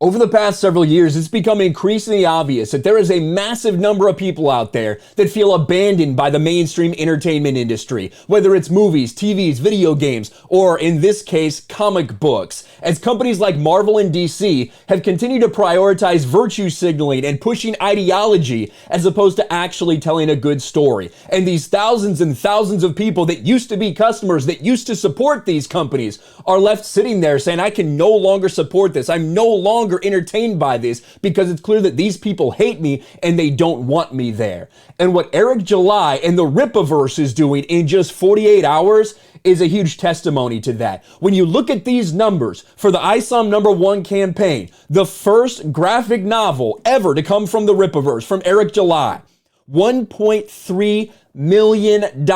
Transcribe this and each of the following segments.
Over the past several years, it's become increasingly obvious that there is a massive number of people out there that feel abandoned by the mainstream entertainment industry, whether it's movies, TVs, video games, or in this case, comic books, as companies like Marvel and DC have continued to prioritize virtue signaling and pushing ideology as opposed to actually telling a good story. And these thousands and thousands of people that used to be customers, that used to support these companies, are left sitting there saying, I can no longer support this. I'm no longer entertained by this because it's clear that these people hate me and they don't want me there. And what Eric July and the Rippaverse is doing in just 48 hours is a huge testimony to that. When you look at these numbers for the ISOM #1 campaign, the first graphic novel ever to come from the Rippaverse, from Eric July, $1.3 million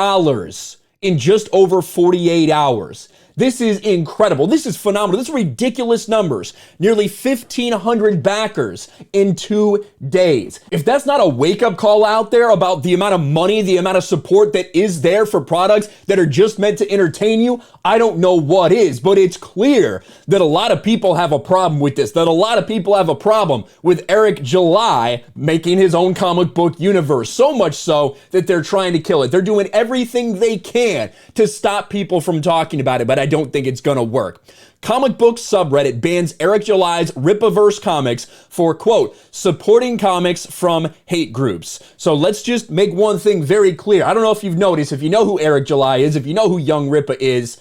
in just over 48 hours. This is incredible. This is phenomenal. This is ridiculous numbers. Nearly 1,500 backers in 2 days. If that's not a wake-up call out there about the amount of money, the amount of support that is there for products that are just meant to entertain you, I don't know what is. But it's clear that a lot of people have a problem with this, that a lot of people have a problem with Eric July making his own comic book universe. So much so that they're trying to kill it. They're doing everything they can to stop people from talking about it, but I don't think it's gonna work. Comic book subreddit bans Eric July's Rippaverse comics for, quote, supporting comics from hate groups. So let's just make one thing very clear. I don't know if you've noticed, if you know who Eric July is, if you know who Young Rippa is,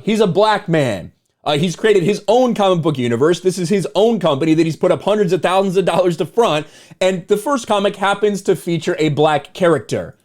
he's a black man. He's created his own comic book universe. This is his own company that he's put up hundreds of thousands of dollars to front, and the first comic happens to feature a black character.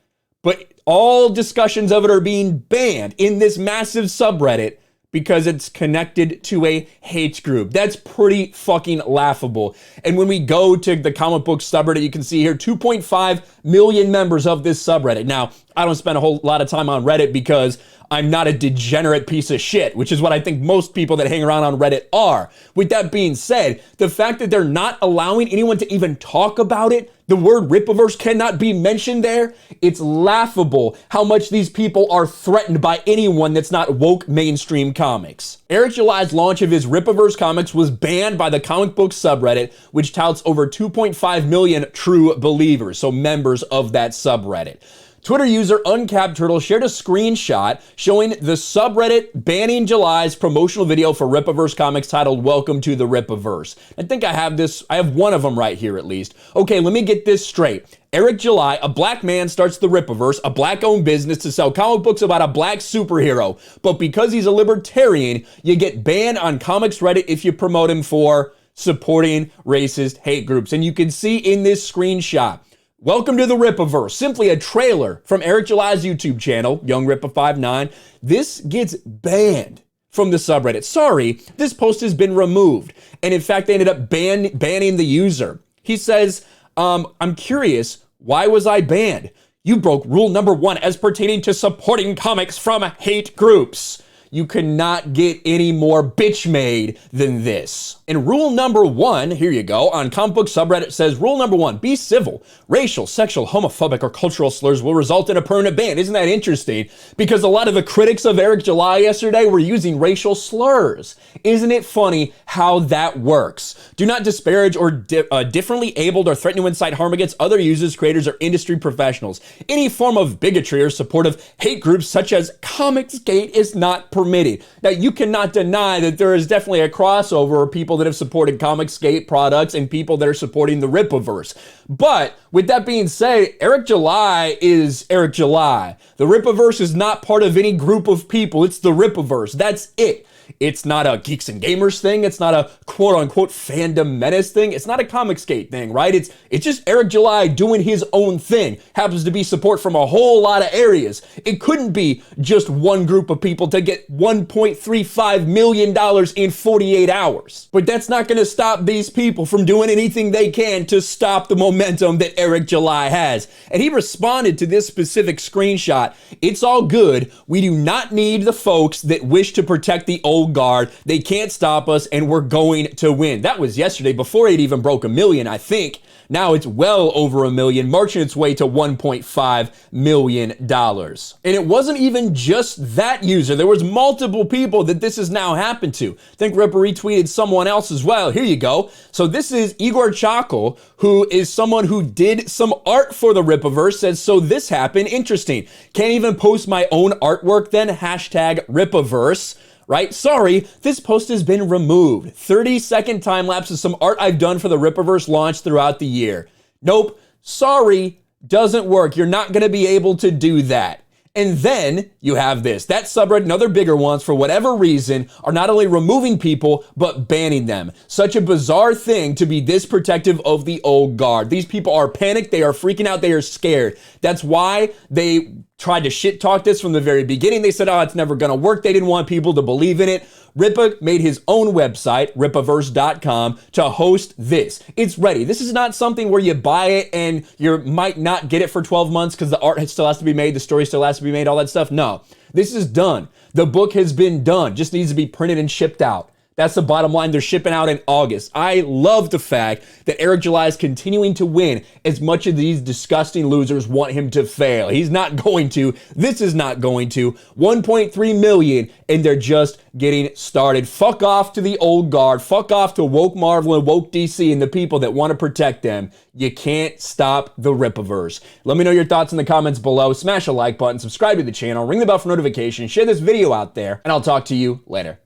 But all discussions of it are being banned in this massive subreddit because it's connected to a hate group. That's pretty fucking laughable. And when we go to the comic book subreddit, you can see here 2.5 million members of this subreddit. Now, I don't spend a whole lot of time on Reddit because I'm not a degenerate piece of shit, which is what I think most people that hang around on Reddit are. With that being said, the fact that they're not allowing anyone to even talk about it, the word Rippaverse cannot be mentioned there, it's laughable how much these people are threatened by anyone that's not woke mainstream comics. Eric July's launch of his Rippaverse comics was banned by the comic book subreddit, which touts over 2.5 million true believers, so members of that subreddit. Twitter user Uncapped Turtle shared a screenshot showing the subreddit banning July's promotional video for Rippaverse comics titled Welcome to the Rippaverse. I think I have one of them right here at least. Okay, let me get this straight. Eric July, a black man, starts the Rippaverse, a black-owned business to sell comic books about a black superhero. But because he's a libertarian, you get banned on comics Reddit if you promote him for supporting racist hate groups. And you can see in this screenshot, Welcome to the Rippaverse, simply a trailer from Eric July's YouTube channel, Young Rippa59. This gets banned from the subreddit. Sorry, this post has been removed. And in fact, they ended up banning the user. He says, I'm curious, why was I banned? You broke rule #1 as pertaining to supporting comics from hate groups. You cannot get any more bitch made than this. And rule #1, here you go, on comic book subreddit says, rule #1, be civil. Racial, sexual, homophobic, or cultural slurs will result in a permanent ban. Isn't that interesting? Because a lot of the critics of Eric July yesterday were using racial slurs. Isn't it funny how that works? Do not disparage or differently abled or threaten to incite harm against other users, creators, or industry professionals. Any form of bigotry or support of hate groups such as Comicsgate is not permitted. Now, you cannot deny that there is definitely a crossover of people that have supported Comicsgate products and people that are supporting the Rippaverse. But with that being said, Eric July is Eric July. The Rippaverse is not part of any group of people. It's the Rippaverse. That's it. It's not a Geeks and Gamers thing. It's not a quote-unquote fandom menace thing. It's not a Comicsgate thing, right? It's just Eric July doing his own thing. Happens to be support from a whole lot of areas. It couldn't be just one group of people to get $1.35 million in 48 hours. But that's not going to stop these people from doing anything they can to stop the momentum that Eric July has. And he responded to this specific screenshot. It's all good. We do not need the folks that wish to protect the old guard. They can't stop us, and we're going to win. That was yesterday before it even broke 1 million, I think. Now it's well over $1 million, marching its way to $1.5 million. And it wasn't even just that user. There was multiple people that this has now happened to. I think Ripper retweeted someone else as well. Here you go. So this is Igor Chakal, who is someone who did some art for the Rippaverse, says, so this happened, interesting. Can't even post my own artwork then, hashtag Rippaverse. Right? Sorry, this post has been removed. 30-second time lapse of some art I've done for the Rippaverse launch throughout the year. Nope. Sorry, doesn't work. You're not going to be able to do that. And then you have this. That subreddit and other bigger ones, for whatever reason, are not only removing people, but banning them. Such a bizarre thing to be this protective of the old guard. These people are panicked. They are freaking out. They are scared. That's why they tried to shit talk this from the very beginning. They said, oh, it's never going to work. They didn't want people to believe in it. Rippa made his own website, rippaverse.com, to host this. It's ready. This is not something where you buy it and you might not get it for 12 months because the art still has to be made, the story still has to be made, all that stuff. No, this is done. The book has been done. Just needs to be printed and shipped out. That's the bottom line. They're shipping out in August. I love the fact that Eric July is continuing to win as much as these disgusting losers want him to fail. He's not going to. This is not going to. 1.3 million, and they're just getting started. Fuck off to the old guard. Fuck off to woke Marvel and woke DC and the people that want to protect them. You can't stop the Rippaverse. Let me know your thoughts in the comments below. Smash a like button, subscribe to the channel, ring the bell for notifications, share this video out there, and I'll talk to you later.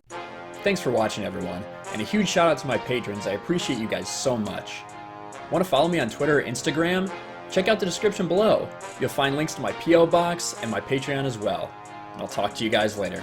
Thanks for watching, everyone, and a huge shout out to my patrons. I appreciate you guys so much. Want to follow me on Twitter or Instagram? Check out the description below. You'll find links to my P.O. box and my Patreon as well. And I'll talk to you guys later.